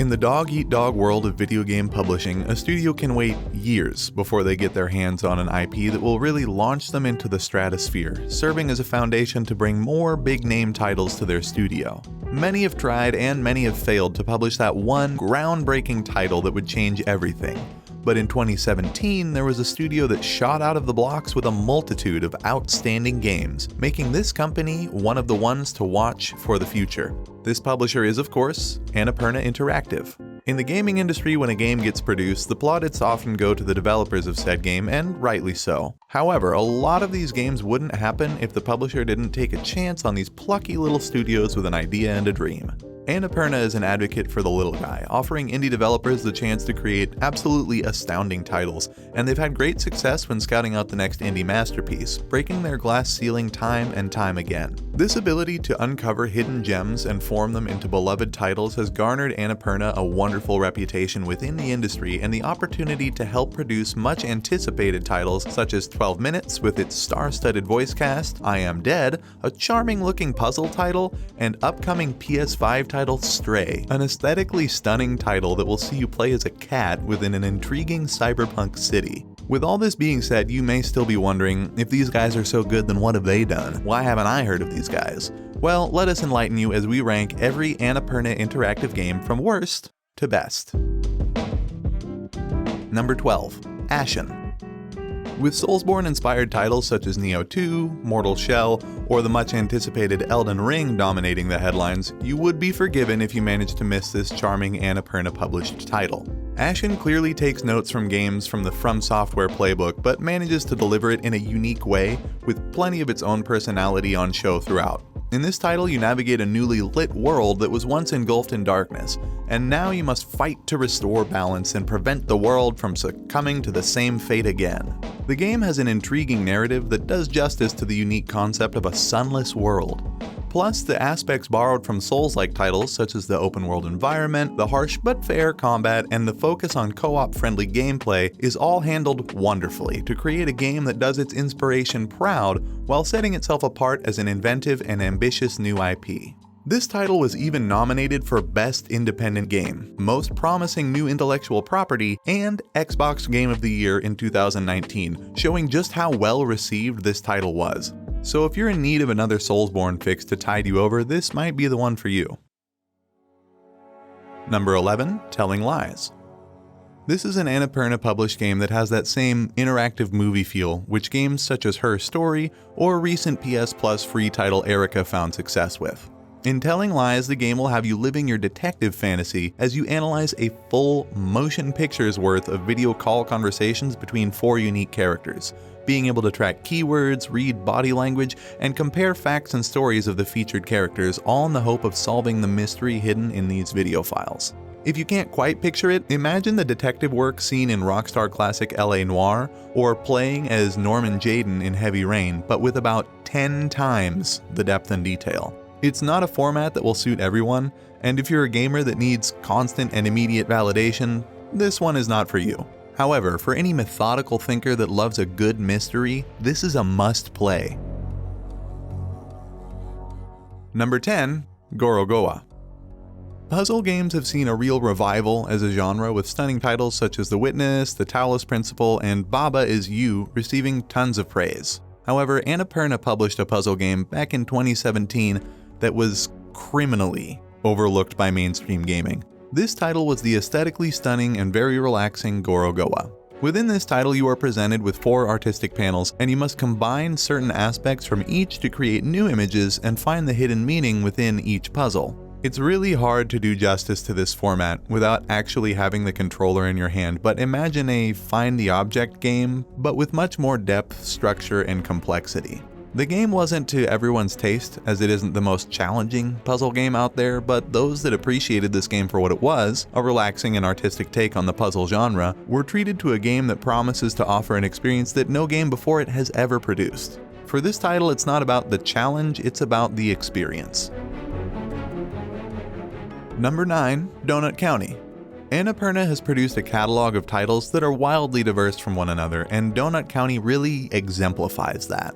In the dog-eat-dog world of video game publishing, a studio can wait years before they get their hands on an IP that will really launch them into the stratosphere, serving as a foundation to bring more big-name titles to their studio. Many have tried and many have failed to publish that one groundbreaking title that would change everything. But in 2017, there was a studio that shot out of the blocks with a multitude of outstanding games, making this company one of the ones to watch for the future. This publisher is, of course, Annapurna Interactive. In the gaming industry, when a game gets produced, the plaudits often go to the developers of said game, and rightly so. However, a lot of these games wouldn't happen if the publisher didn't take a chance on these plucky little studios with an idea and a dream. Annapurna is an advocate for the little guy, offering indie developers the chance to create absolutely astounding titles, and they've had great success when scouting out the next indie masterpiece, breaking their glass ceiling time and time again. This ability to uncover hidden gems and form them into beloved titles has garnered Annapurna a wonderful reputation within the industry and the opportunity to help produce much anticipated titles such as 12 Minutes with its star-studded voice cast, I Am Dead, a charming looking puzzle title, and upcoming PS5 title Stray, an aesthetically stunning title that will see you play as a cat within an intriguing cyberpunk city. With all this being said, you may still be wondering, if these guys are so good, then what have they done? Why haven't I heard of these guys? Well, let us enlighten you as we rank every Annapurna Interactive game from worst to best. Number 12. Ashen. With Soulsborne-inspired titles such as Nioh 2, Mortal Shell, or the much-anticipated Elden Ring dominating the headlines, you would be forgiven if you managed to miss this charming Annapurna-published title. Ashen clearly takes notes from games from the From Software playbook, but manages to deliver it in a unique way, with plenty of its own personality on show throughout. In this title, you navigate a newly lit world that was once engulfed in darkness, and now you must fight to restore balance and prevent the world from succumbing to the same fate again. The game has an intriguing narrative that does justice to the unique concept of a sunless world. Plus, the aspects borrowed from Souls-like titles such as the open-world environment, the harsh but fair combat, and the focus on co-op-friendly gameplay is all handled wonderfully to create a game that does its inspiration proud while setting itself apart as an inventive and ambitious new IP. This title was even nominated for Best Independent Game, Most Promising New Intellectual Property, and Xbox Game of the Year in 2019, showing just how well received this title was. So if you're in need of another Soulsborne fix to tide you over, this might be the one for you. Number 11. Telling Lies. This is an Annapurna published game that has that same interactive movie feel, which games such as Her Story or recent PS Plus free title Erica found success with. In Telling Lies, the game will have you living your detective fantasy as you analyze a full motion picture's worth of video call conversations between 4 unique characters, being able to track keywords, read body language, and compare facts and stories of the featured characters, all in the hope of solving the mystery hidden in these video files. If you can't quite picture it, imagine the detective work seen in Rockstar classic LA Noire, or playing as Norman Jayden in Heavy Rain, but with about 10 times the depth and detail. It's not a format that will suit everyone, and if you're a gamer that needs constant and immediate validation, this one is not for you. However, for any methodical thinker that loves a good mystery, this is a must-play. Number 10. Goro Goro. Puzzle games have seen a real revival as a genre, with stunning titles such as The Witness, The Talos Principle, and Baba Is You receiving tons of praise. However, Annapurna published a puzzle game back in 2017 that was criminally overlooked by mainstream gaming. This title was the aesthetically stunning and very relaxing Goro Goro. Within this title, you are presented with 4 artistic panels, and you must combine certain aspects from each to create new images and find the hidden meaning within each puzzle. It's really hard to do justice to this format without actually having the controller in your hand, but imagine a find the object game, but with much more depth, structure, and complexity. The game wasn't to everyone's taste, as it isn't the most challenging puzzle game out there, but those that appreciated this game for what it was, a relaxing and artistic take on the puzzle genre, were treated to a game that promises to offer an experience that no game before it has ever produced. For this title, it's not about the challenge, it's about the experience. Number 9. Donut County. Annapurna has produced a catalog of titles that are wildly diverse from one another, and Donut County really exemplifies that.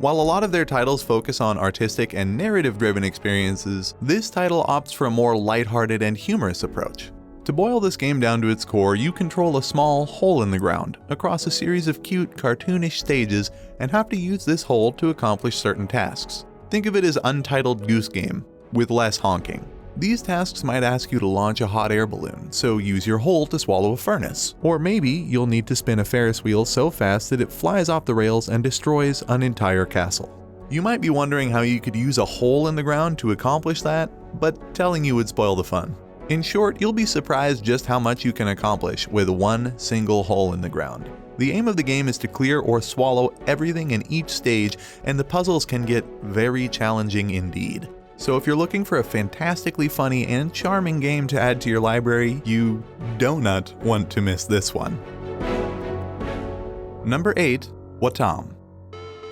While a lot of their titles focus on artistic and narrative-driven experiences, this title opts for a more lighthearted and humorous approach. To boil this game down to its core, you control a small hole in the ground across a series of cute, cartoonish stages and have to use this hole to accomplish certain tasks. Think of it as Untitled Goose Game, with less honking. These tasks might ask you to launch a hot air balloon, so use your hole to swallow a furnace. Or maybe you'll need to spin a Ferris wheel so fast that it flies off the rails and destroys an entire castle. You might be wondering how you could use a hole in the ground to accomplish that, but telling you would spoil the fun. In short, you'll be surprised just how much you can accomplish with one single hole in the ground. The aim of the game is to clear or swallow everything in each stage, and the puzzles can get very challenging indeed. So if you're looking for a fantastically funny and charming game to add to your library, you do not want to miss this one. Number 8. Watom.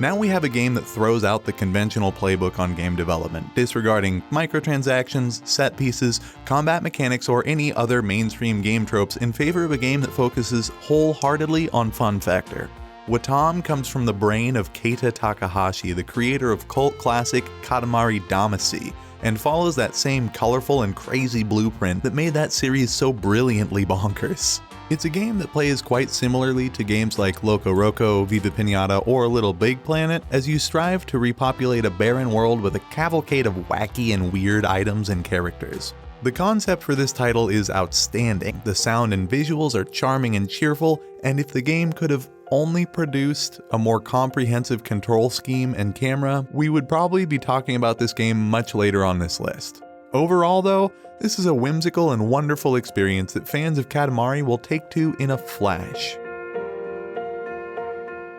Now we have a game that throws out the conventional playbook on game development, disregarding microtransactions, set pieces, combat mechanics, or any other mainstream game tropes in favor of a game that focuses wholeheartedly on fun factor. Watom comes from the brain of Keita Takahashi, the creator of cult classic Katamari Damacy, and follows that same colorful and crazy blueprint that made that series so brilliantly bonkers. It's a game that plays quite similarly to games like Loco Roco, Viva Pinata, or Little Big Planet, as you strive to repopulate a barren world with a cavalcade of wacky and weird items and characters. The concept for this title is outstanding, the sound and visuals are charming and cheerful, and if the game could have only produced a more comprehensive control scheme and camera, we would probably be talking about this game much later on this list. Overall though, this is a whimsical and wonderful experience that fans of Katamari will take to in a flash.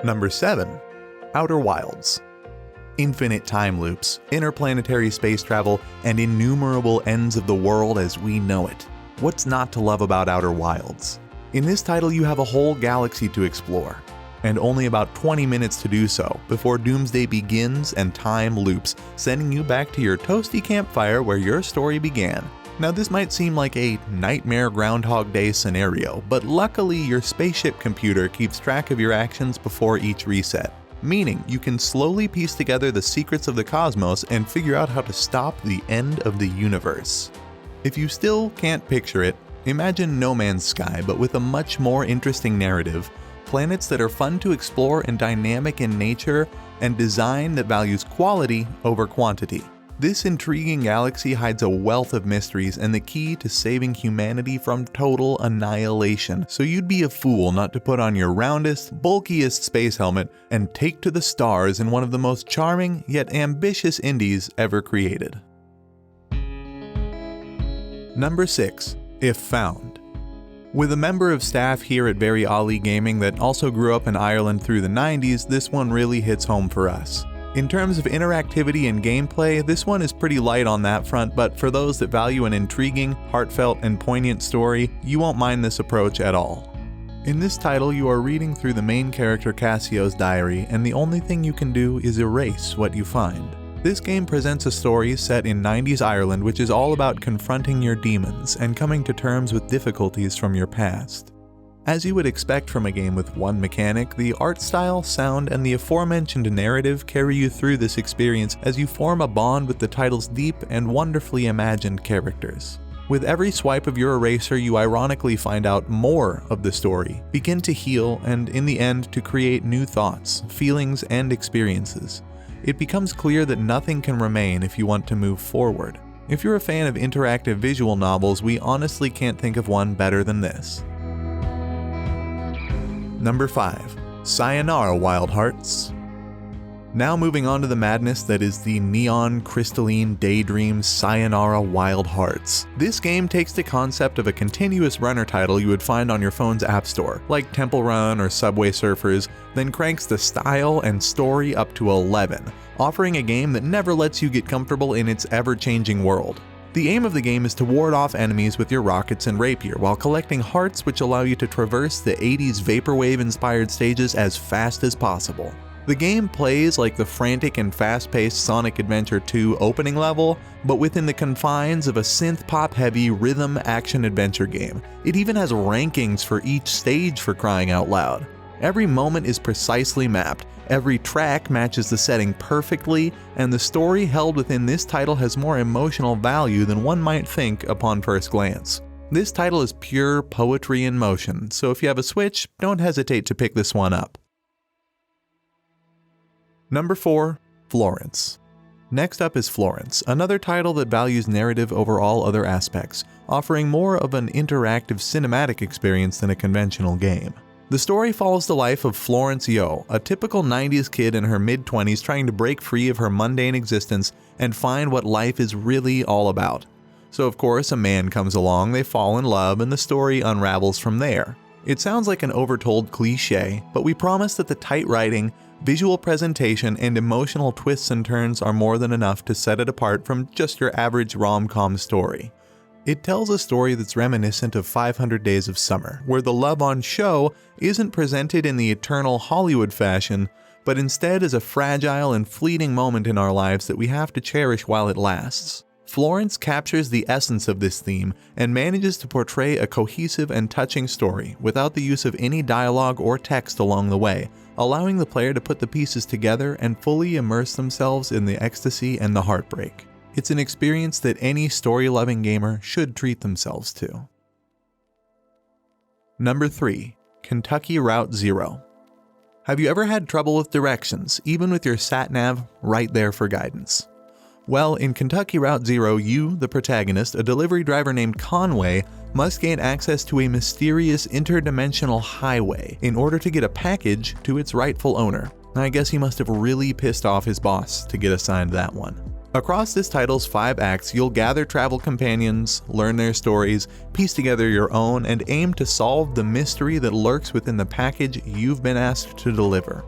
Number 7. Outer Wilds. Infinite time loops, interplanetary space travel, and innumerable ends of the world as we know it. What's not to love about Outer Wilds? In this title you have a whole galaxy to explore, and only about 20 minutes to do so before Doomsday begins and time loops, sending you back to your toasty campfire where your story began. Now this might seem like a nightmare Groundhog Day scenario, but luckily your spaceship computer keeps track of your actions before each reset, meaning you can slowly piece together the secrets of the cosmos and figure out how to stop the end of the universe. If you still can't picture it, imagine No Man's Sky, but with a much more interesting narrative, planets that are fun to explore and dynamic in nature, and design that values quality over quantity. This intriguing galaxy hides a wealth of mysteries and the key to saving humanity from total annihilation, so you'd be a fool not to put on your roundest, bulkiest space helmet and take to the stars in one of the most charming yet ambitious indies ever created. Number 6. If Found. With a member of staff here at Very Ali Gaming that also grew up in Ireland through the 90s, this one really hits home for us. In terms of interactivity and gameplay, this one is pretty light on that front, but for those that value an intriguing, heartfelt, and poignant story, you won't mind this approach at all. In this title, you are reading through the main character Cassio's diary, and the only thing you can do is erase what you find. This game presents a story set in 90s Ireland which is all about confronting your demons and coming to terms with difficulties from your past. As you would expect from a game with one mechanic, the art style, sound, and the aforementioned narrative carry you through this experience as you form a bond with the title's deep and wonderfully imagined characters. With every swipe of your eraser, you ironically find out more of the story, begin to heal, and in the end to create new thoughts, feelings, and experiences. It becomes clear that nothing can remain if you want to move forward. If you're a fan of interactive visual novels, we honestly can't think of one better than this. Number 5. Sayonara, Wild Hearts. Now moving on to the madness that is the neon crystalline daydream Sayonara Wild Hearts. This game takes the concept of a continuous runner title you would find on your phone's app store, like Temple Run or Subway Surfers, then cranks the style and story up to 11, offering a game that never lets you get comfortable in its ever-changing world. The aim of the game is to ward off enemies with your rockets and rapier while collecting hearts which allow you to traverse the 80s vaporwave-inspired stages as fast as possible. The game plays like the frantic and fast-paced Sonic Adventure 2 opening level, but within the confines of a synth-pop-heavy rhythm action-adventure game. It even has rankings for each stage, for crying out loud. Every moment is precisely mapped, every track matches the setting perfectly, and the story held within this title has more emotional value than one might think upon first glance. This title is pure poetry in motion, so if you have a Switch, don't hesitate to pick this one up. Number 4. Florence. Next up is Florence, another title that values narrative over all other aspects, offering more of an interactive cinematic experience than a conventional game. The story follows the life of Florence Yo, a typical 90s kid in her mid-20s trying to break free of her mundane existence and find what life is really all about. So of course, a man comes along, they fall in love, and the story unravels from there. It sounds like an overtold cliché, but we promise that the tight writing, visual presentation, and emotional twists and turns are more than enough to set it apart from just your average rom-com story. It tells a story that's reminiscent of 500 Days of Summer, where the love on show isn't presented in the eternal Hollywood fashion, but instead as a fragile and fleeting moment in our lives that we have to cherish while it lasts. Florence captures the essence of this theme and manages to portray a cohesive and touching story without the use of any dialogue or text along the way, allowing the player to put the pieces together and fully immerse themselves in the ecstasy and the heartbreak. It's an experience that any story-loving gamer should treat themselves to. Number 3. Kentucky Route Zero. Have you ever had trouble with directions, even with your sat-nav right there for guidance? Well, in Kentucky Route Zero, you, the protagonist, a delivery driver named Conway, must gain access to a mysterious interdimensional highway in order to get a package to its rightful owner. I guess he must have really pissed off his boss to get assigned that one. Across this title's 5 acts, you'll gather travel companions, learn their stories, piece together your own, and aim to solve the mystery that lurks within the package you've been asked to deliver.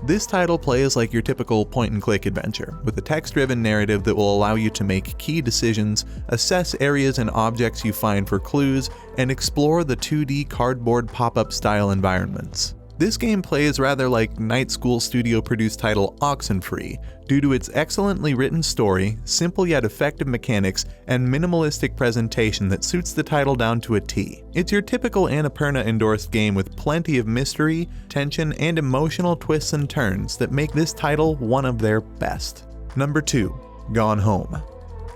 This title plays like your typical point-and-click adventure, with a text-driven narrative that will allow you to make key decisions, assess areas and objects you find for clues, and explore the 2D cardboard pop-up style environments. This game plays rather like Night School studio-produced title Oxenfree, due to its excellently written story, simple yet effective mechanics, and minimalistic presentation that suits the title down to a T. It's your typical Annapurna-endorsed game with plenty of mystery, tension, and emotional twists and turns that make this title one of their best. Number 2. Gone Home.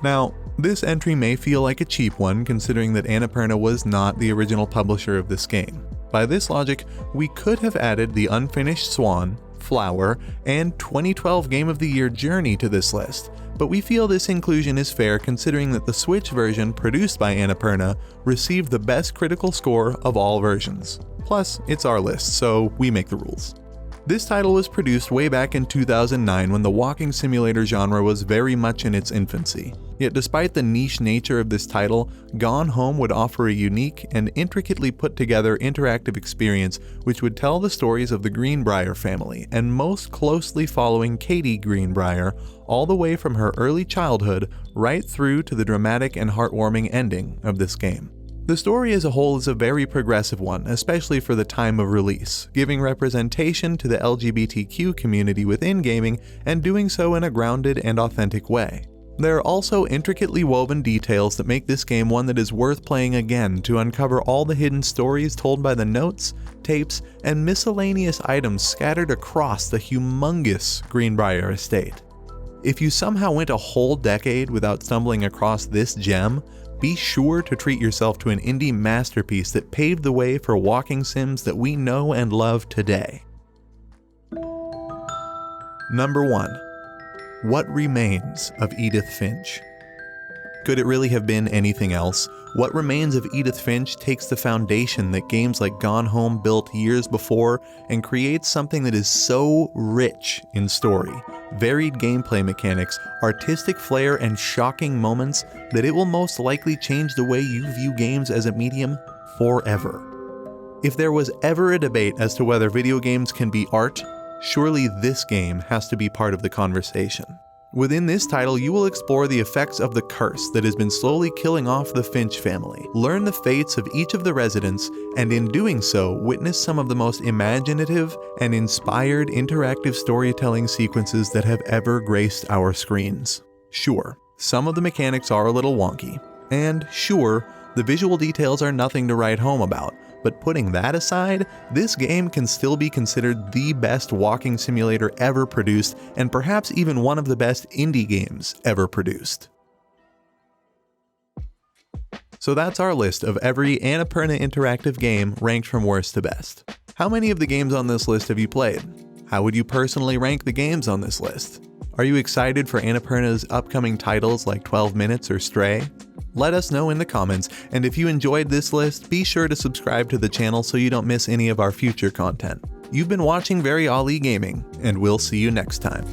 Now, this entry may feel like a cheap one considering that Annapurna was not the original publisher of this game. By this logic, we could have added The Unfinished Swan, Flower, and 2012 Game of the Year Journey to this list, but we feel this inclusion is fair considering that the Switch version produced by Annapurna received the best critical score of all versions. Plus, it's our list, so we make the rules. This title was produced way back in 2009 when the walking simulator genre was very much in its infancy. Yet despite the niche nature of this title, Gone Home would offer a unique and intricately put together interactive experience which would tell the stories of the Greenbrier family, and most closely following Katie Greenbrier all the way from her early childhood right through to the dramatic and heartwarming ending of this game. The story as a whole is a very progressive one, especially for the time of release, giving representation to the LGBTQ community within gaming and doing so in a grounded and authentic way. There are also intricately woven details that make this game one that is worth playing again to uncover all the hidden stories told by the notes, tapes, and miscellaneous items scattered across the humongous Greenbrier estate. If you somehow went a whole decade without stumbling across this gem, be sure to treat yourself to an indie masterpiece that paved the way for walking sims that we know and love today. Number 1. What Remains of Edith Finch? Could it really have been anything else? What Remains of Edith Finch takes the foundation that games like Gone Home built years before and creates something that is so rich in story, varied gameplay mechanics, artistic flair, and shocking moments that it will most likely change the way you view games as a medium forever. If there was ever a debate as to whether video games can be art, surely this game has to be part of the conversation. Within this title, you will explore the effects of the curse that has been slowly killing off the Finch family, learn the fates of each of the residents, and in doing so, witness some of the most imaginative and inspired interactive storytelling sequences that have ever graced our screens. Sure, some of the mechanics are a little wonky, and sure, the visual details are nothing to write home about, but putting that aside, this game can still be considered the best walking simulator ever produced, and perhaps even one of the best indie games ever produced. So that's our list of every Annapurna Interactive game ranked from worst to best. How many of the games on this list have you played? How would you personally rank the games on this list? Are you excited for Annapurna's upcoming titles like 12 Minutes or Stray? Let us know in the comments, and if you enjoyed this list, be sure to subscribe to the channel so you don't miss any of our future content. You've been watching Very Ali Gaming, and we'll see you next time.